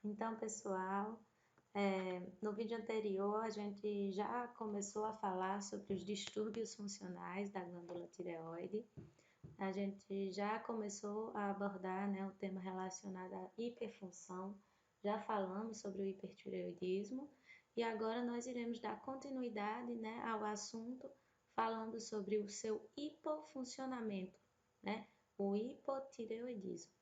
Então, pessoal, no vídeo anterior a gente já começou a falar sobre os distúrbios funcionais da glândula tireoide. A gente já começou a abordar, né, o tema relacionado à hiperfunção, já falamos sobre o hipertireoidismo e agora nós iremos dar continuidade, né, ao assunto falando sobre o seu hipofuncionamento, né, o hipotireoidismo.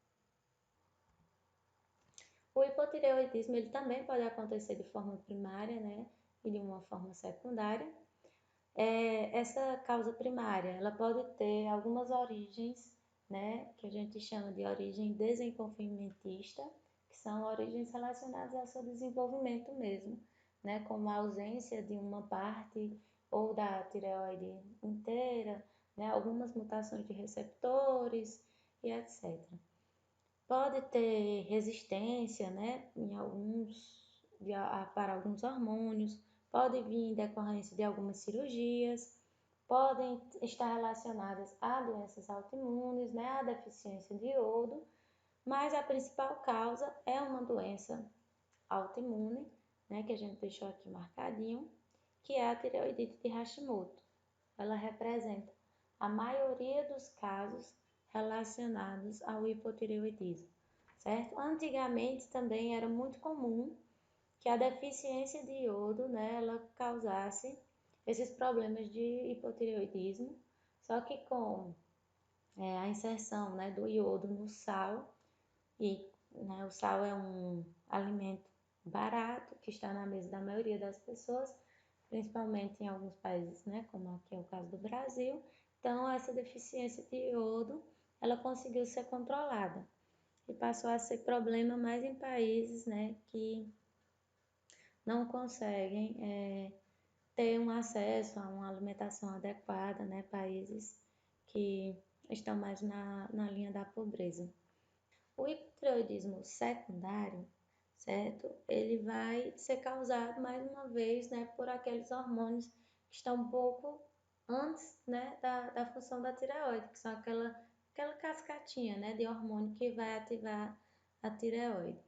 O hipotireoidismo ele também pode acontecer de forma primária, né, e de uma forma secundária. Essa causa primária, ela pode ter algumas origens, né, que a gente chama de origem desenvolvimentista, que são origens relacionadas ao seu desenvolvimento mesmo, né, como a ausência de uma parte ou da tireoide inteira, né, algumas mutações de receptores e etc. Pode ter resistência, né, para alguns hormônios, pode vir em decorrência de algumas cirurgias, podem estar relacionadas a doenças autoimunes, né, a deficiência de iodo, mas a principal causa é uma doença autoimune, né, que a gente deixou aqui marcadinho, que é a tireoidite de Hashimoto. Ela representa a maioria dos casos relacionados ao hipotireoidismo, certo? Antigamente também era muito comum que a deficiência de iodo, né, ela causasse esses problemas de hipotireoidismo, só que com a inserção, né, do iodo no sal, e né, o sal é um alimento barato que está na mesa da maioria das pessoas, principalmente em alguns países, né, como aqui é o caso do Brasil. Então, essa deficiência de iodo, ela conseguiu ser controlada e passou a ser problema mais em países, né, que não conseguem ter um acesso a uma alimentação adequada, né, países que estão mais na linha da pobreza. O hipotireoidismo secundário, certo? Ele vai ser causado mais uma vez, né, por aqueles hormônios que estão um pouco antes, né, da função da tireoide, que são aquela cascatinha, né, de hormônio que vai ativar a tireoide.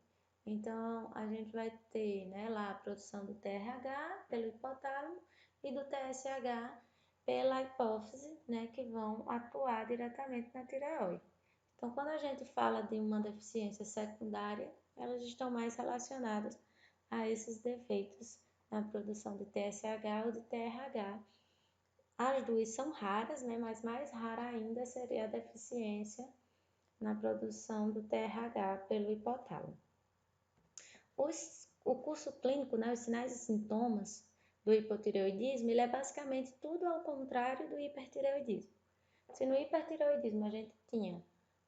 Então, a gente vai ter, né, lá a produção do TRH pelo hipotálamo e do TSH pela hipófise, né, que vão atuar diretamente na tireoide. Então, quando a gente fala de uma deficiência secundária, elas estão mais relacionadas a esses defeitos na produção de TSH ou de TRH. As duas são raras, né? Mas mais rara ainda seria a deficiência na produção do TRH pelo hipotálamo. O curso clínico, né, os sinais e sintomas do hipotireoidismo, ele é basicamente tudo ao contrário do hipertireoidismo. Se no hipertireoidismo a gente tinha,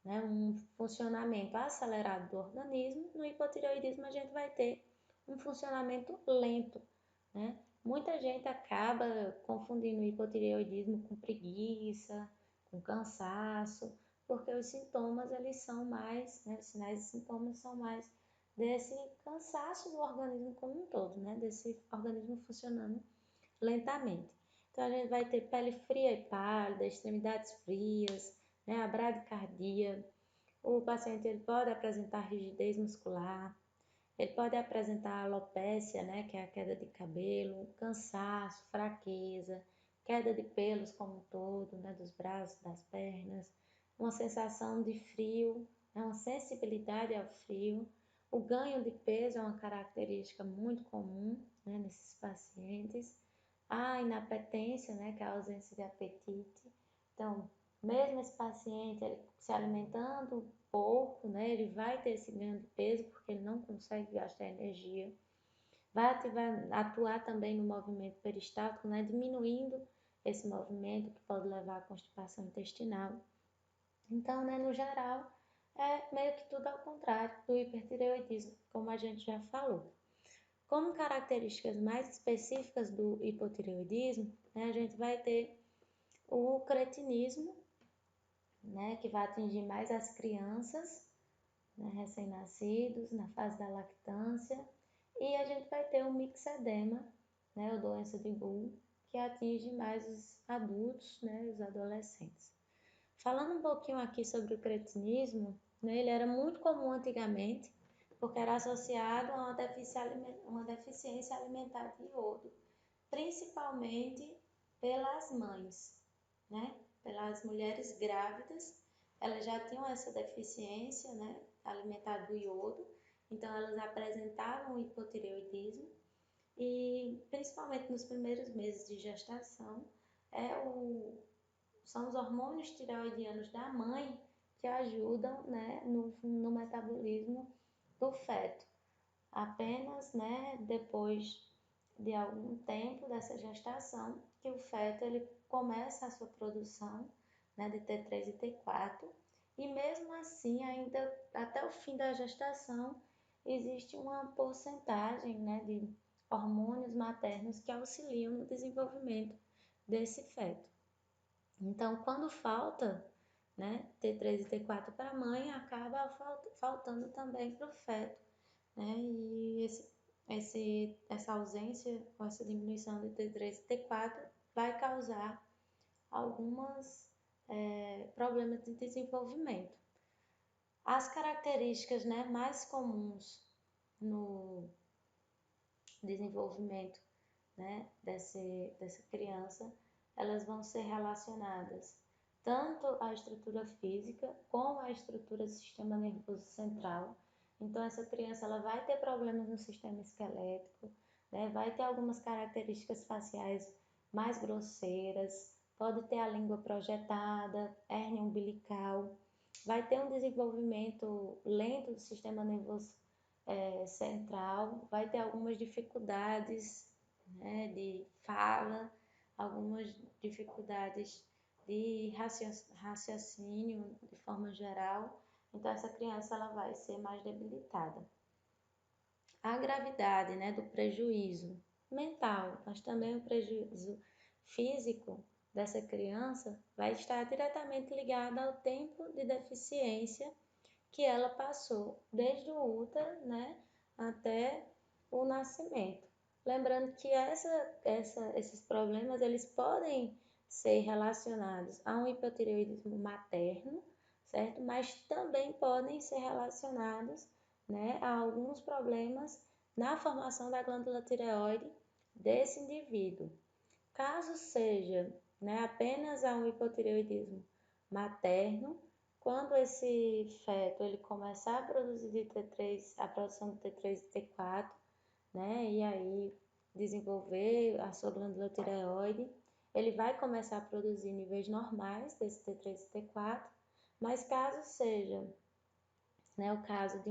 né, um funcionamento acelerado do organismo, no hipotireoidismo a gente vai ter um funcionamento lento, né? Muita gente acaba confundindo o hipotireoidismo com preguiça, com cansaço, porque os sintomas eles são mais, né, os sinais e sintomas são mais desse cansaço do organismo como um todo, né, desse organismo funcionando lentamente. Então, a gente vai ter pele fria e pálida, extremidades frias, né, a bradicardia. O paciente ele pode apresentar rigidez muscular, ele pode apresentar alopécia, né, que é a queda de cabelo, cansaço, fraqueza, queda de pelos como um todo, né, dos braços, das pernas, uma sensação de frio, né, uma sensibilidade ao frio. O ganho de peso é uma característica muito comum, né, nesses pacientes. A inapetência, né, que é a ausência de apetite. Então, mesmo esse paciente ele se alimentando pouco, né, ele vai ter esse ganho de peso porque ele não consegue gastar energia. Vai atuar também no movimento peristáltico, né, diminuindo esse movimento que pode levar à constipação intestinal. Então, né, no geral, é meio que tudo ao contrário do hipertireoidismo, como a gente já falou. Como características mais específicas do hipotireoidismo, né, a gente vai ter o cretinismo, né, que vai atingir mais as crianças, né, recém-nascidos, na fase da lactância, e a gente vai ter o mixedema, né, ou doença de Bull, que atinge mais os adultos, né, os adolescentes. Falando um pouquinho aqui sobre o cretinismo, né, ele era muito comum antigamente, porque era associado a uma deficiência alimentar de iodo, principalmente pelas mães, né? Pelas mulheres grávidas, elas já tinham essa deficiência, né, alimentar do iodo, então elas apresentavam hipotireoidismo e principalmente nos primeiros meses de gestação, são os hormônios tireoidianos da mãe que ajudam, né, no metabolismo do feto. Apenas, né, depois de algum tempo dessa gestação que o feto ele começa a sua produção, né, de T3 e T4, e mesmo assim ainda até o fim da gestação existe uma porcentagem, né, de hormônios maternos que auxiliam no desenvolvimento desse feto. Então, quando falta, né, T3 e T4 para a mãe, acaba faltando também para o feto, né? E essa ausência ou essa diminuição de T3 e T4 vai causar alguns problemas de desenvolvimento. As características, né, mais comuns no desenvolvimento, né, dessa criança, elas vão ser relacionadas tanto à estrutura física como à estrutura do sistema nervoso central. Então, essa criança ela vai ter problemas no sistema esquelético, né, vai ter algumas características faciais mais grosseiras, pode ter a língua projetada, hérnia umbilical, vai ter um desenvolvimento lento do sistema nervoso central, vai ter algumas dificuldades, né, de fala, algumas dificuldades de raciocínio de forma geral. Então, essa criança ela vai ser mais debilitada. A gravidade, né, do prejuízo mental, mas também o prejuízo físico dessa criança vai estar diretamente ligada ao tempo de deficiência que ela passou desde o útero, né, até o nascimento. Lembrando que esses problemas eles podem ser relacionados a um hipotireoidismo materno, certo? Mas também podem ser relacionados, né, a alguns problemas na formação da glândula tireoide desse indivíduo. Caso seja, né, apenas a um hipotireoidismo materno, quando esse feto ele começar a produzir a produção de T3 e T4, né, e aí desenvolver a sua glândula tireoide, ele vai começar a produzir níveis normais desse T3 e T4, mas caso seja, né, o caso de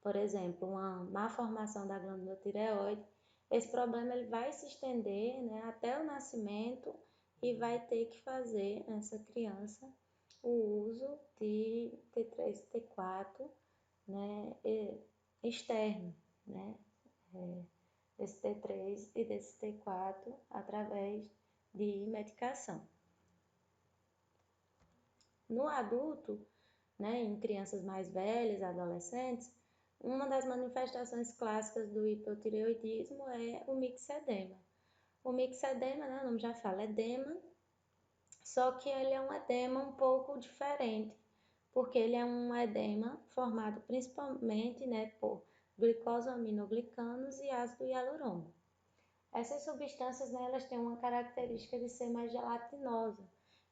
por exemplo, uma má formação da glândula tireoide, esse problema ele vai se estender, né, até o nascimento e vai ter que fazer essa criança o uso de T3 e T4, né, externo, né, desse T3 e desse T4 através de medicação. No adulto, né, em crianças mais velhas, adolescentes, uma das manifestações clássicas do hipotireoidismo é o mixedema. O mixedema, né, o nome já fala, edema, só que ele é um edema um pouco diferente, porque ele é um edema formado principalmente, né, por glicosaminoglicanos e ácido hialurônico. Essas substâncias, né, elas têm uma característica de ser mais gelatinosa.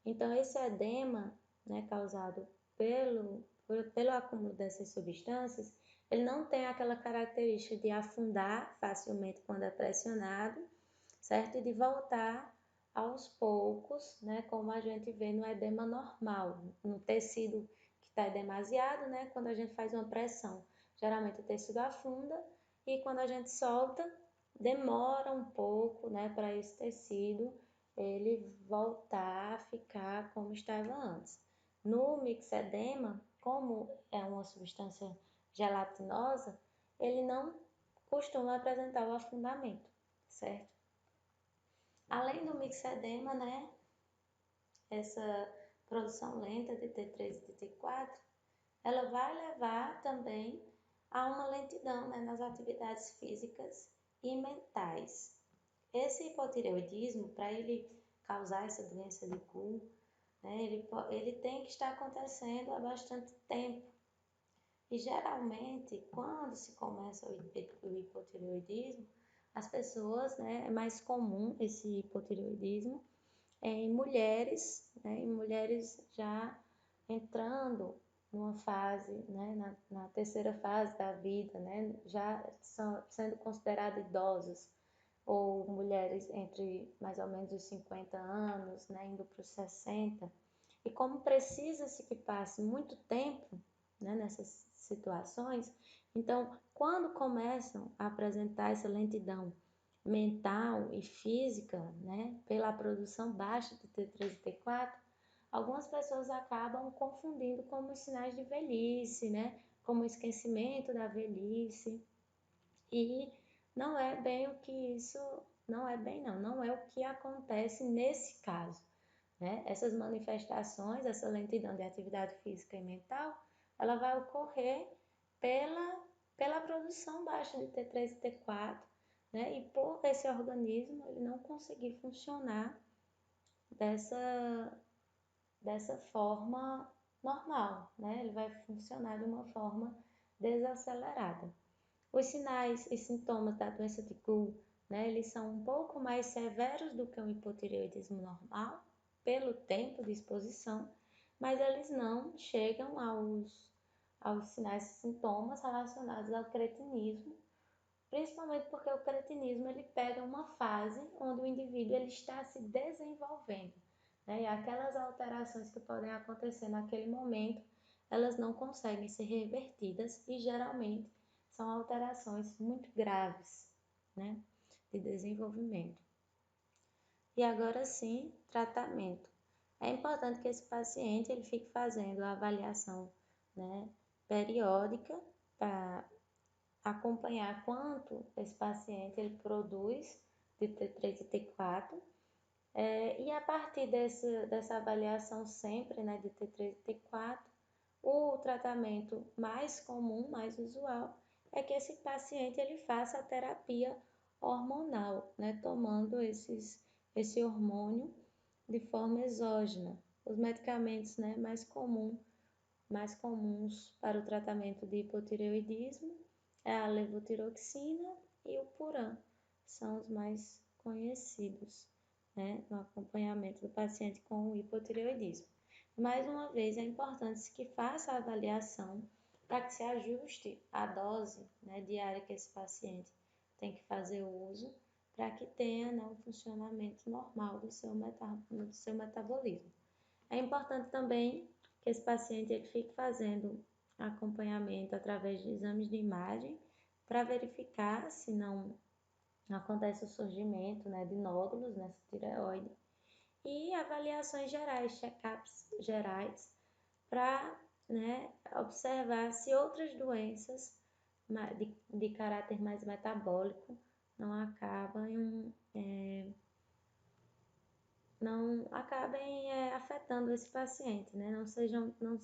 Então, esse edema, né, causado pelo acúmulo dessas substâncias, ele não tem aquela característica de afundar facilmente quando é pressionado, certo? E de voltar aos poucos, né, como a gente vê no edema normal, no tecido que está demasiado, né, quando a gente faz uma pressão. Geralmente o tecido afunda e quando a gente solta, demora um pouco, né, para esse tecido ele voltar a ficar como estava antes. No mixedema, como é uma substância gelatinosa, ele não costuma apresentar o afundamento, certo? Além do mixedema, né, essa produção lenta de T3 e de T4, ela vai levar também a uma lentidão, né, nas atividades físicas e mentais. Esse hipotireoidismo, para ele causar essa doença de Kuhn, né, ele tem que estar acontecendo há bastante tempo. E geralmente, quando se começa o hipotireoidismo, as pessoas, né, é mais comum esse hipotireoidismo em mulheres, né, em mulheres já entrando numa fase, né, na terceira fase da vida, né, já sendo consideradas idosas, ou mulheres entre mais ou menos os 50 anos, né, indo para os 60. E como precisa-se que passe muito tempo, né, nessas situações, então, quando começam a apresentar essa lentidão mental e física, né, pela produção baixa de T3 e T4, algumas pessoas acabam confundindo como sinais de velhice, né, como esquecimento da velhice, e não é bem o que isso, não é bem não é o que acontece nesse caso, né? Essas manifestações, essa lentidão de atividade física e mental, ela vai ocorrer pela produção baixa de T3 e T4, né? E por esse organismo ele não conseguir funcionar dessa forma normal, né? Ele vai funcionar de uma forma desacelerada. Os sinais e sintomas da doença de Gould, né, eles são um pouco mais severos do que o hipotireoidismo normal, pelo tempo de exposição, mas eles não chegam aos sinais e sintomas relacionados ao cretinismo, principalmente porque o cretinismo ele pega uma fase onde o indivíduo ele está se desenvolvendo, né, e aquelas alterações que podem acontecer naquele momento, elas não conseguem ser revertidas e geralmente são alterações muito graves, né, de desenvolvimento. E agora sim, tratamento. É importante que esse paciente ele fique fazendo a avaliação, né, periódica para acompanhar quanto esse paciente ele produz de T3 e T4, e a partir dessa avaliação sempre, né, de T3 e T4, o tratamento mais comum, mais usual, é que esse paciente ele faça a terapia hormonal, né, tomando esse hormônio de forma exógena. Os medicamentos, né, mais comuns para o tratamento de hipotireoidismo é a levotiroxina e o Puran, são os mais conhecidos, né, no acompanhamento do paciente com hipotireoidismo. Mais uma vez, é importante que faça a avaliação para que se ajuste a dose, né, diária que esse paciente tem que fazer uso para que tenha, né, um funcionamento normal do seu metabolismo. É importante também que esse paciente ele fique fazendo acompanhamento através de exames de imagem para verificar se não acontece o surgimento, né, de nódulos nessa tireoide, e avaliações gerais, check-ups gerais, para, né, observar se outras doenças de caráter mais metabólico não acabem afetando esse paciente, né?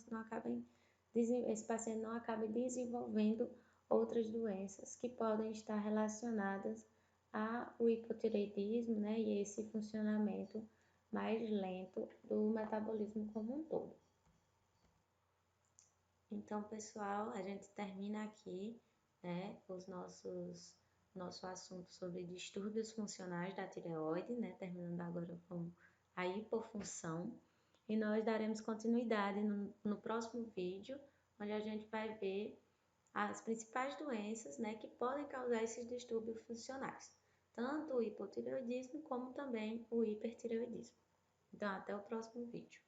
Não acabem, esse paciente não acabe desenvolvendo outras doenças que podem estar relacionadas ao hipotireoidismo, né? E esse funcionamento mais lento do metabolismo como um todo. Então, pessoal, a gente termina aqui, né, nosso assunto sobre distúrbios funcionais da tireoide, né, terminando agora com a hipofunção, e nós daremos continuidade no próximo vídeo, onde a gente vai ver as principais doenças, né, que podem causar esses distúrbios funcionais, tanto o hipotireoidismo como também o hipertireoidismo. Então, até o próximo vídeo.